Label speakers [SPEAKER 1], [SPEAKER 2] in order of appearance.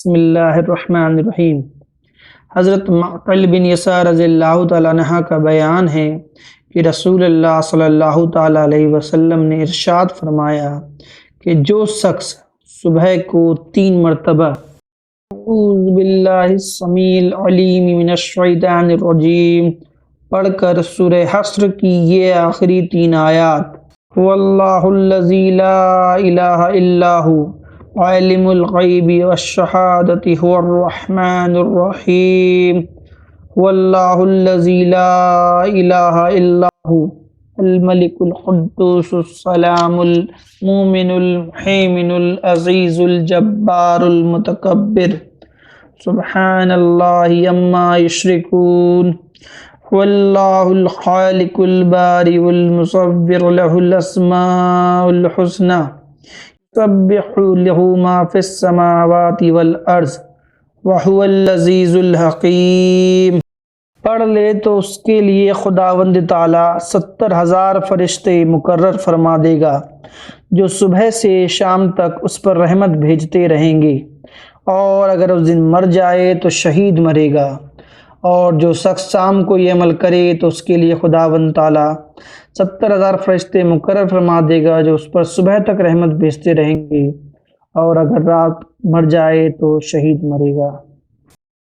[SPEAKER 1] بسم اللہ الرحمن الرحیم۔ حضرت معقل بن یسار رضی اللہ تعالیٰ عنہ کا بیان ہے کہ رسول اللہ صلی اللہ تعالیٰ علیہ وسلم نے ارشاد فرمایا کہ جو شخص صبح کو 3 مرتبہ اعوذ باللہ السمیع العلیم من الشیطان الرجیم پڑھ کر سورہ حشر کی یہ آخری 3 آیات واللہ الذی لا الہ الا هو عالم الغیب والشہادۃ هو الرحمن الرحیم واللہ الذی لا الہ الا هو الملک القدوس السلام المؤمن المہیمن العزیز الجبار المتکبر سبحان اللہ عما یشرکون واللہ الخالق البارئ المصور له الاسماء الحسنى يسبح له ما في السماوات والارض وهو العزیز الحکیم۔ پڑھ لے تو اس کے لیے خداوند تعالیٰ 70,000 فرشتے مقرر فرما دے گا جو صبح سے شام تک اس پر رحمت بھیجتے رہیں گے، اور اگر اس دن مر جائے تو شہید مرے گا، اور جو شخص شام کو یہ عمل کرے تو اس کے لیے خداوند تعالیٰ 70,000 فرشتے مقرر فرما دے گا جو اس پر صبح تک رحمت بھیجتے رہیں گے، اور اگر رات مر جائے تو شہید مرے گا۔